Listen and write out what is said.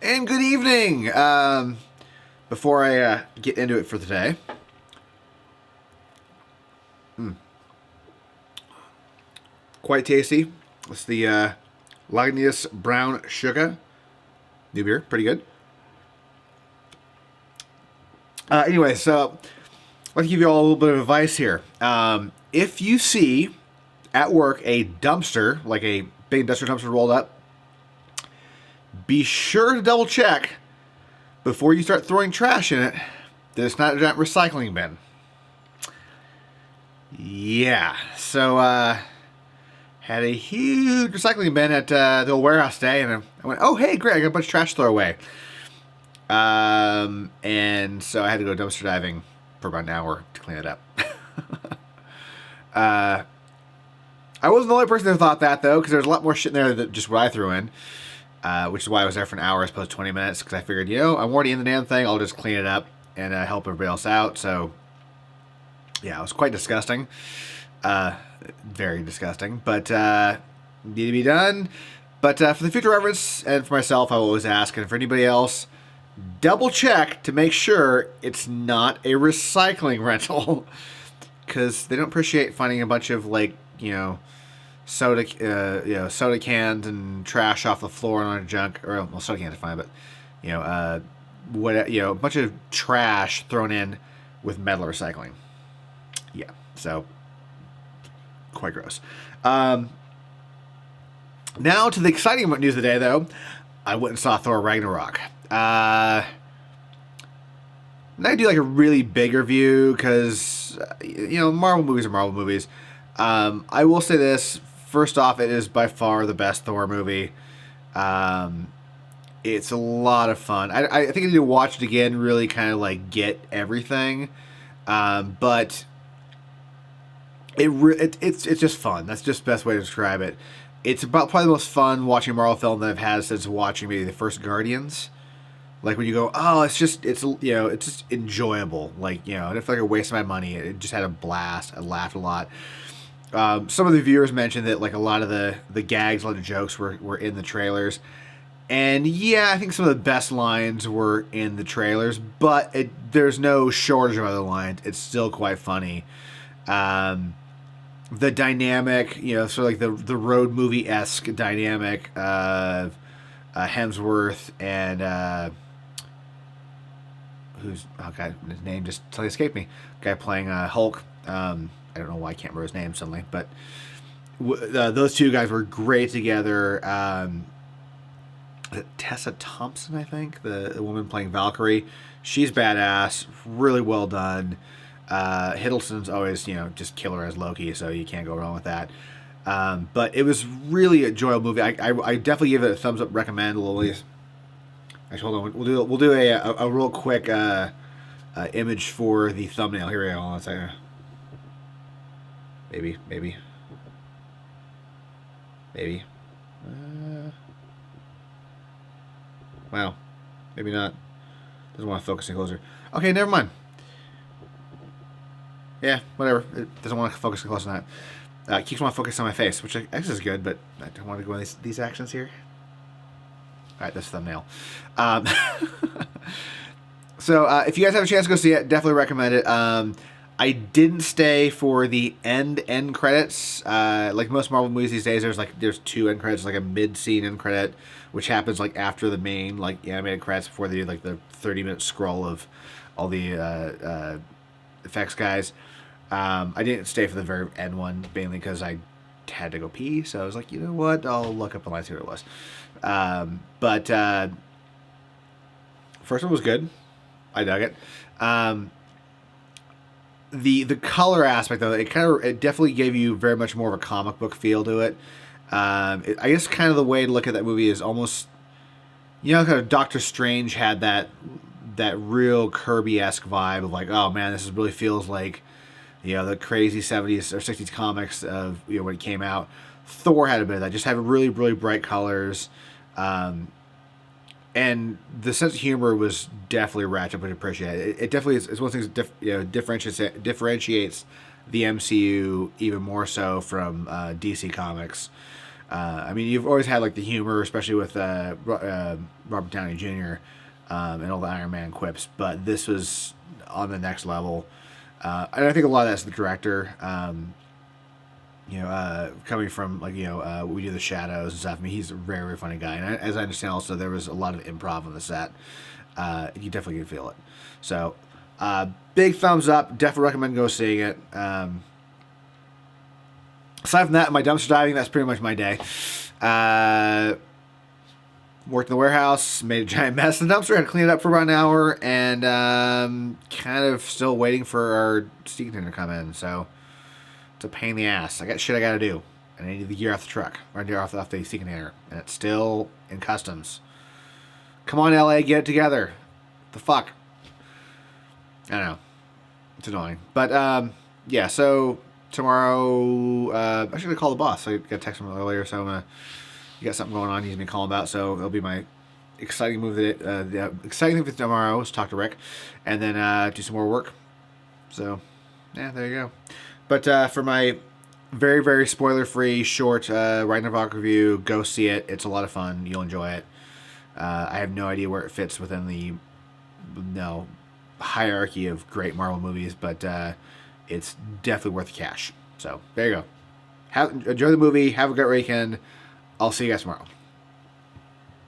And good evening. Before I get into it for today, quite tasty. It's the Lagnius Brown Sugar. New beer, pretty good. Anyway, so I'd like to give you all a little bit of advice here. If you see at work a dumpster, like a big industrial dumpster rolled up, be sure to double check before you start throwing trash in it that it's not a giant recycling bin. Yeah, so had a huge recycling bin at the old warehouse today, and I went, oh, hey, great, I got a bunch of trash to throw away. And so I had to go dumpster diving for about an hour to clean it up. I wasn't the only person that thought that, though, because there's a lot more shit in there than just what I threw in, which is why I was there for an hour as opposed to 20 minutes, because I figured, I'm already in the damn thing, I'll just clean it up and help everybody else out. So, yeah, it was quite disgusting. Very disgusting, but need to be done. But for the future reference, and for myself, I will always ask, and for anybody else, double check to make sure it's not a recycling rental, because they don't appreciate finding a bunch of soda cans and trash off the floor and junk, or well, soda cans are fine, but a bunch of trash thrown in with metal recycling. Yeah, so quite gross. Now to the exciting news of the day, though. I went and saw Thor Ragnarok. And I do like a really big review because, Marvel movies are Marvel movies. I will say this. First off, it is by far the best Thor movie. It's a lot of fun. I think I need to watch it again, really kind of get everything. But it's just fun. That's just the best way to describe it. It's about probably the most fun watching a Marvel film that I've had since watching maybe the first Guardians. Like when you go, it's just enjoyable. I didn't feel like a waste of my money. It just had a blast. I laughed a lot. Some of the viewers mentioned that a lot of the gags, a lot of jokes were in the trailers. And yeah, I think some of the best lines were in the trailers, but there's no shortage of other lines. It's still quite funny. The dynamic, sort of the road movie-esque dynamic of Hemsworth and his name just totally escaped me. Guy playing Hulk. I don't know why I can't remember his name suddenly, but those two guys were great together. Tessa Thompson, I think, the woman playing Valkyrie. She's badass. Really well done. Hiddleston's always, just killer as Loki, so you can't go wrong with that. But it was really a enjoyable movie. I definitely give it a thumbs up. Recommend, Lilies. Actually, hold on. We'll do a real quick image for the thumbnail. Here we go. Hold on a second. Maybe. Wow. Maybe not. Doesn't want to focus any closer. Okay, never mind. Yeah, whatever. It doesn't want to focus close on that. It keeps wanting to focus on my face, which I guess is good, but I don't want to go on these actions here. All right, that's the thumbnail. So if you guys have a chance to go see it, definitely recommend it. I didn't stay for the end credits. Like most Marvel movies these days, there's two end credits, like a mid-scene end credit, which happens after the main animated credits before they do the 30-minute scroll of all the effects guys. I didn't stay for the very end one, mainly because I had to go pee, so I was like, you know what, I'll look up online and see what it was. But first one was good. I dug it. The color aspect though, it definitely gave you very much more of a comic book feel to it. I guess kind of the way to look at that movie is almost, kind of Doctor Strange had that real Kirby-esque vibe of oh man, this really feels like the crazy 70s or 60s comics of when it came out. Thor had a bit of that, just had really, really bright colors. And the sense of humor was definitely ratchet, but appreciate. It definitely is one of the things that differentiates the MCU even more so from DC Comics. I mean, you've always had like the humor, especially with Robert Downey Jr. And all the Iron Man quips, but this was on the next level. And I think a lot of that's the director. Coming from like we do the shadows and stuff. I mean, he's a very very funny guy, and as I understand, also there was a lot of improv on the set. You definitely can feel it. So, big thumbs up. Definitely recommend go seeing it. Aside from that, my dumpster diving, that's pretty much my day. Worked in the warehouse, made a giant mess in the dumpster, had to clean it up for about an hour, and kind of still waiting for our steak container to come in. So it's a pain in the ass. I got shit I got to do, and I need the gear off the truck, or gear off the steak container, and it's still in customs. Come on, LA, get it together. The fuck? I don't know. It's annoying, but yeah. So tomorrow, I'm actually gonna call the boss. I got a text from him earlier, so I'm gonna. You got something going on. He's gonna call about, so it'll be my exciting move. The exciting thing for tomorrow is talk to Rick, and then do some more work. So, yeah, there you go. But for my very very spoiler free short Ragnarok review, go see it. It's a lot of fun. You'll enjoy it. I have no idea where it fits within the hierarchy of great Marvel movies, but it's definitely worth the cash. So there you go. Enjoy the movie. Have a great weekend. I'll see you guys tomorrow.